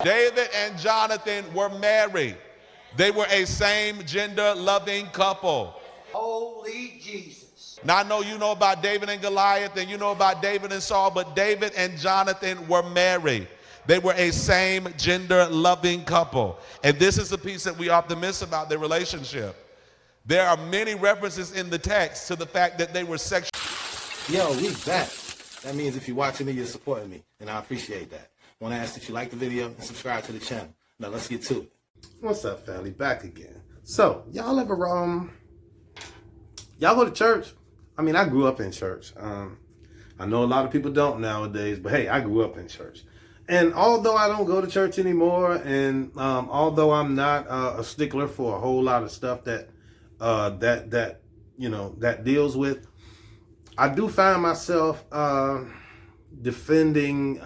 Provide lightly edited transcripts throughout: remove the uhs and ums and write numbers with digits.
David and Jonathan were married. They were a same gender loving couple. Holy Jesus. Now I know you know about David and Goliath and you know about David and Saul, but David and Jonathan were married. They were a same gender loving couple. And this is the piece that we often miss about their relationship. There are many references in the text to the fact that they were sexual. Yo, we back. That means if you're watching me, you're supporting me, and I appreciate that. Want to ask that you like the video and subscribe to the channel. Now let's get to it. What's up, family? Back again. So, y'all ever y'all go to church? I mean, I grew up in church. I know a lot of people don't nowadays, but hey, I grew up in church. And although I don't go to church anymore, and although I'm not a stickler for a whole lot of stuff that that deals with, I do find myself defending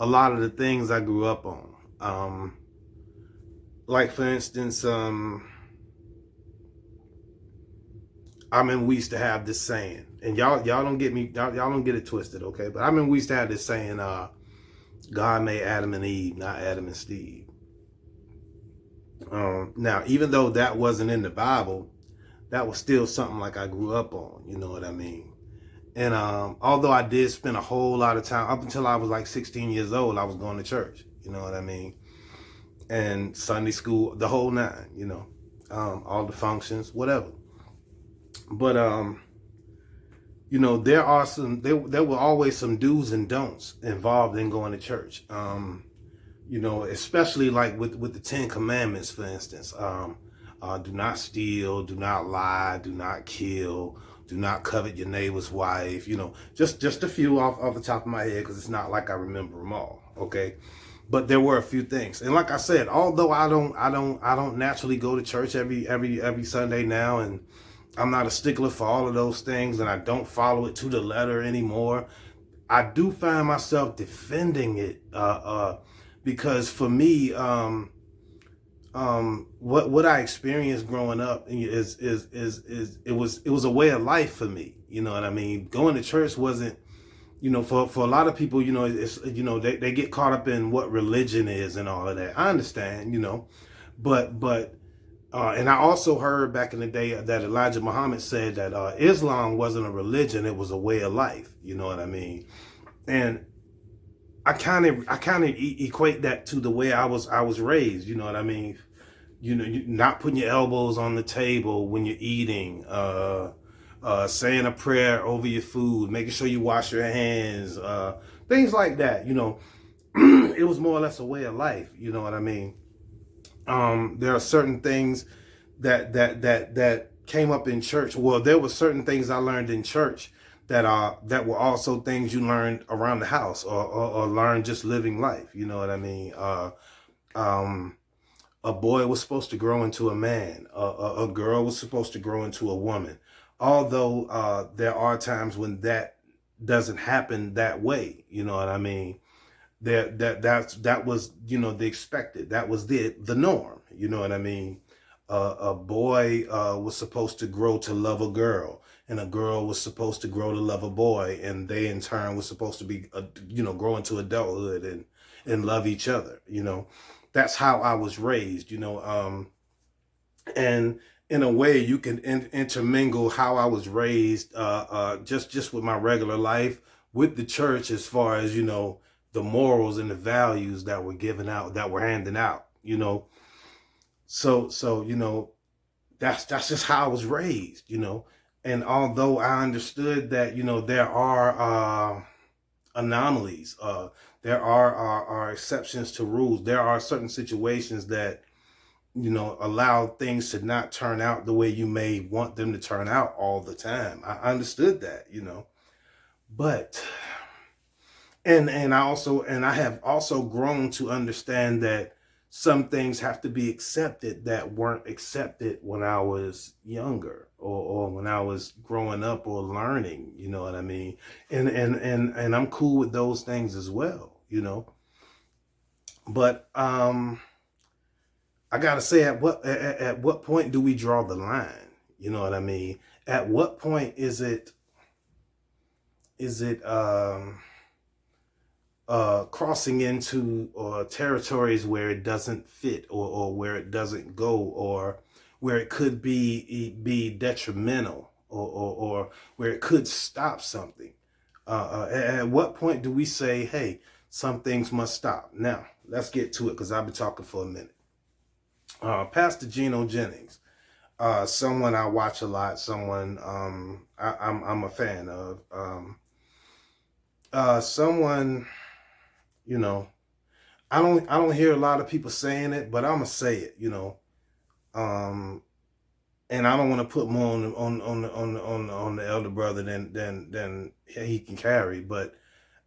a lot of the things I grew up on. Like for instance, we used to have this saying, and y'all don't get me, y'all don't get it twisted, okay? But we used to have this saying, God made Adam and Eve, not Adam and Steve. Now, even though that wasn't in the Bible, that was still something like I grew up on, you know what I mean? And although I did spend a whole lot of time, up until I was like 16 years old, I was going to church, you know what I mean? And Sunday school, the whole nine, you know, all the functions, whatever. But, you know, there were always some do's and don'ts involved in going to church. You know, especially like with the 10 Commandments, for instance. Do not steal, do not lie, do not kill, do not covet your neighbor's wife. You know, just a few off the top of my head, because it's not like I remember them all. Okay, but there were a few things, and like I said, although I don't naturally go to church every Sunday now, and I'm not a stickler for all of those things, and I don't follow it to the letter anymore, I do find myself defending it because for me, what I experienced growing up is it was a way of life for me. You know what I mean? Going to church wasn't, you know, for a lot of people, you know, it's, you know, they get caught up in what religion is and all of that. I understand, you know, but and I also heard back in the day that Elijah Muhammad said that Islam wasn't a religion, it was a way of life. You know what I mean? And I kind of equate that to the way I was raised. You know what I mean? You know, not putting your elbows on the table when you're eating, saying a prayer over your food, making sure you wash your hands, things like that. You know, it was more or less a way of life. You know what I mean? There are certain things that came up in church. Well, there were certain things I learned in church that were also things you learned around the house or learned just living life. You know what I mean? A boy was supposed to grow into a man. A girl was supposed to grow into a woman. Although there are times when that doesn't happen that way. You know what I mean? That was, you know, the expected. That was the norm. You know what I mean? A boy was supposed to grow to love a girl, and a girl was supposed to grow to love a boy, and they in turn was supposed to be, you know, grow into adulthood and love each other. You know, that's how I was raised. You know, and in a way, you can intermingle how I was raised, just with my regular life, with the church, as far as, you know, the morals and the values that were given out, that were handed out. You know. So, you know, that's just how I was raised, you know. And although I understood that, you know, there are anomalies, there are exceptions to rules. There are certain situations that, you know, allow things to not turn out the way you may want them to turn out all the time. I understood that, you know. But and I have also grown to understand that some things have to be accepted that weren't accepted when I was younger or when I was growing up or learning, you know what I mean? And I'm cool with those things as well, you know. But I gotta say, at what point do we draw the line? You know what I mean? At what point is it crossing into territories where it doesn't fit, or where it doesn't go, or where it could be detrimental, or where it could stop something. At what point do we say, hey, some things must stop? Now, let's get to it, because I've been talking for a minute. Pastor Gino Jennings, someone I watch a lot, someone I'm a fan of, someone, you know, I don't hear a lot of people saying it, but I'm gonna say it, and I don't want to put more on the elder brother than he can carry, but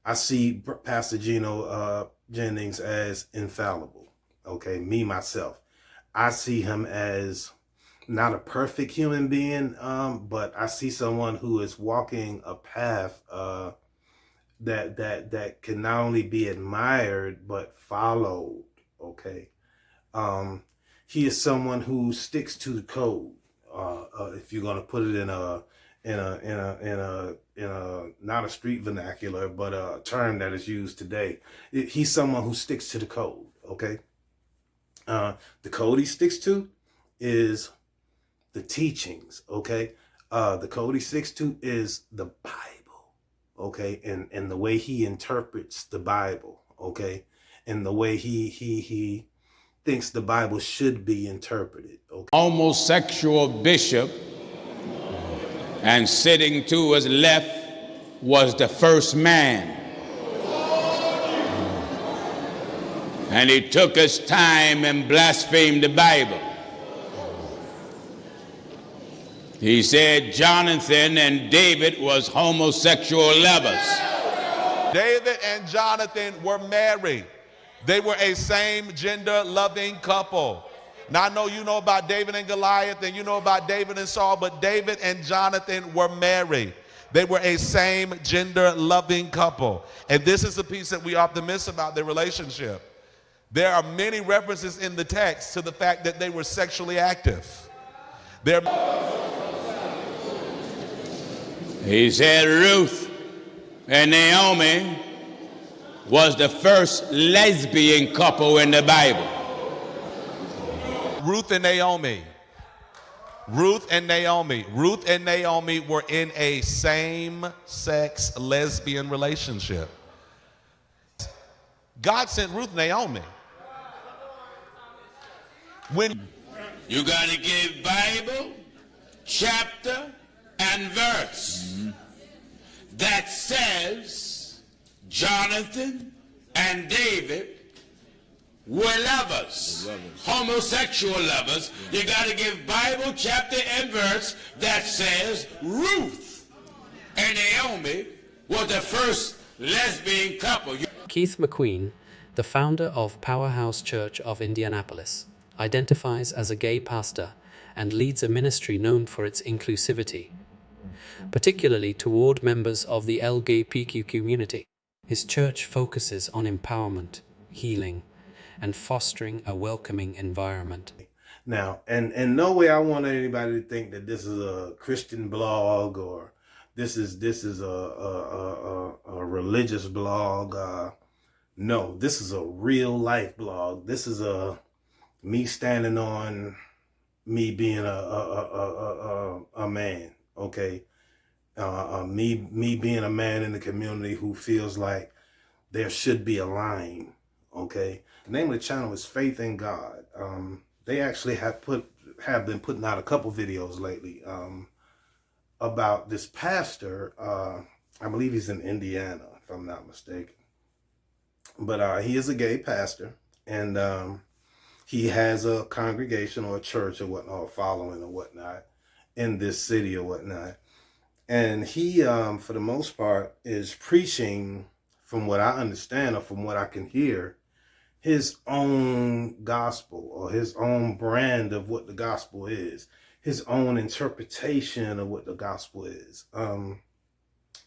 I see Pastor Gino Jennings as infallible. Okay, me myself, I see him as not a perfect human being, but I see someone who is walking a path that can not only be admired but followed. Okay, he is someone who sticks to the code. If you're gonna put it in a not a street vernacular, but a term that is used today, he's someone who sticks to the code. Okay, the code he sticks to is the teachings. Okay, the code he sticks to is the Bible. Okay, and the way he interprets the Bible. Okay, and the way he thinks the Bible should be interpreted. Okay. Homosexual bishop, and sitting to his left was the first man. And he took his time and blasphemed the Bible. He said Jonathan and David was homosexual lovers. David and Jonathan were married. They were a same gender loving couple. Now I know you know about David and Goliath, and you know about David and Saul, but David and Jonathan were married. They were a same gender loving couple. And this is the piece that we often miss about their relationship. There are many references in the text to the fact that they were sexually active. He said Ruth and Naomi was the first lesbian couple in the Bible. Ruth and Naomi. Ruth and Naomi. Ruth and Naomi were in a same-sex lesbian relationship. God sent Ruth and Naomi. When you got to give Bible, chapter, and verse that says Jonathan and David were lovers, homosexual lovers. You got to give Bible, chapter, and verse that says Ruth and Naomi were the first lesbian couple. Keith McQueen, the founder of Powerhouse Church of Indianapolis, identifies as a gay pastor and leads a ministry known for its inclusivity, particularly toward members of the LGBTQ community. His church focuses on empowerment, healing, and fostering a welcoming environment. Now, and no way I want anybody to think that this is a Christian blog, or this is a religious blog. No, this is a real life blog. This is me standing on me being a man. Okay, me being a man in the community who feels like there should be a line. Okay, the name of the channel is Faith in God. They actually have been putting out a couple videos lately about this pastor. I believe he's in Indiana, if I'm not mistaken. But he is a gay pastor, and he has a congregation or a church or whatnot, or following or whatnot, in this city or whatnot. And he, for the most part, is preaching, from what I understand or from what I can hear, his own gospel, or his own brand of what the gospel is, his own interpretation of what the gospel is. And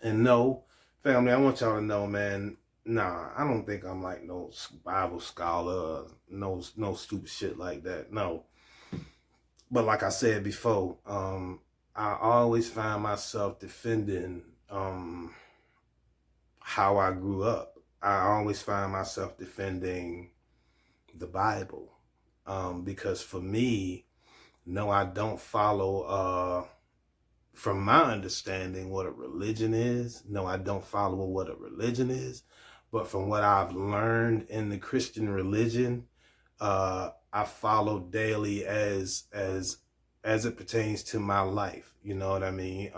no, family, I want y'all to know, man, nah, I don't think I'm like no Bible scholar, no stupid shit like that. No. But like I said before, I always find myself defending how I grew up. I always find myself defending the Bible. Because for me, no, I don't follow, from my understanding, what a religion is. No, I don't follow what a religion is. But from what I've learned in the Christian religion, I follow daily as it pertains to my life. You know what I mean?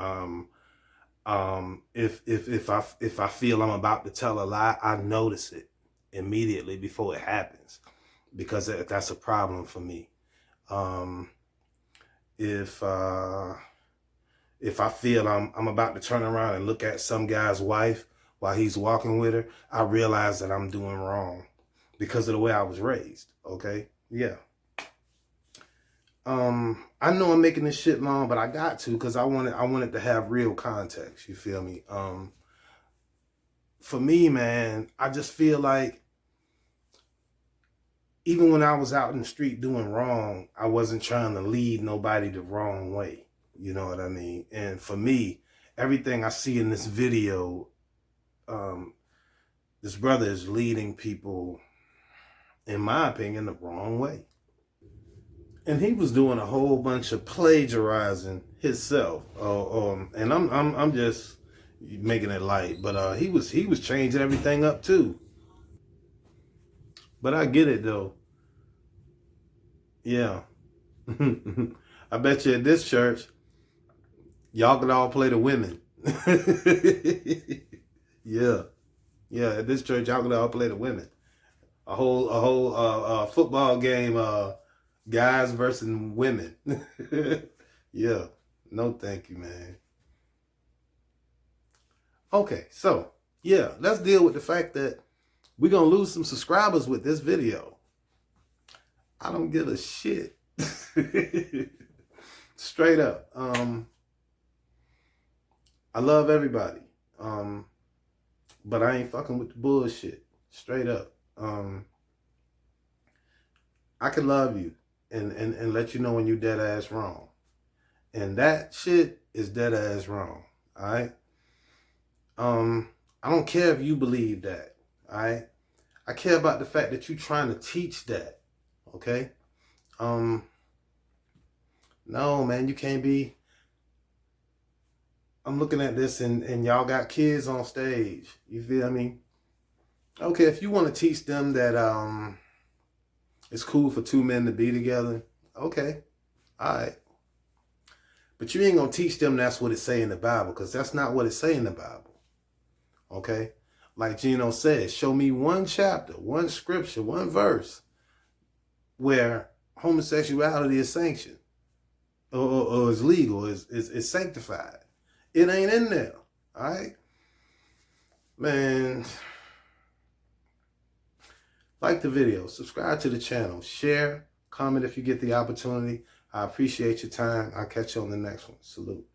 If I feel I'm about to tell a lie, I notice it immediately before it happens, because that's a problem for me. If I feel I'm about to turn around and look at some guy's wife while he's walking with her, I realize that I'm doing wrong because of the way I was raised. Okay, yeah. I know I'm making this shit long, but I got to, because I wanted to have real context. You feel me? For me, man, I just feel like even when I was out in the street doing wrong, I wasn't trying to lead nobody the wrong way. You know what I mean? And for me, everything I see in this video, this brother is leading people, in my opinion, the wrong way. And he was doing a whole bunch of plagiarizing himself. And I'm just making it light, but he was changing everything up too. But I get it though. Yeah. I bet you at this church, y'all could all play the women. Yeah. Yeah, at this church, y'all could all play the women. A whole football game, guys versus women. Yeah. No, thank you, man. Okay, so yeah, let's deal with the fact that we're gonna lose some subscribers with this video. I don't give a shit. Straight up. I love everybody. But I ain't fucking with the bullshit. Straight up. I can love you and let you know when you dead ass wrong. And that shit is dead ass wrong. Alright? I don't care if you believe that. Alright? I care about the fact that you're trying to teach that. Okay? No, man, you can't be. I'm looking at this and y'all got kids on stage. You feel me? Okay, if you want to teach them that it's cool for two men to be together, okay. Alright. But you ain't gonna teach them that's what it say in the Bible, because that's not what it say in the Bible. Okay? Like Gino said, show me one chapter, one scripture, one verse where homosexuality is sanctioned or is legal, is sanctified. It ain't in there. Alright? Man, like the video, subscribe to the channel, share, comment if you get the opportunity. I appreciate your time. I'll catch you on the next one. Salute.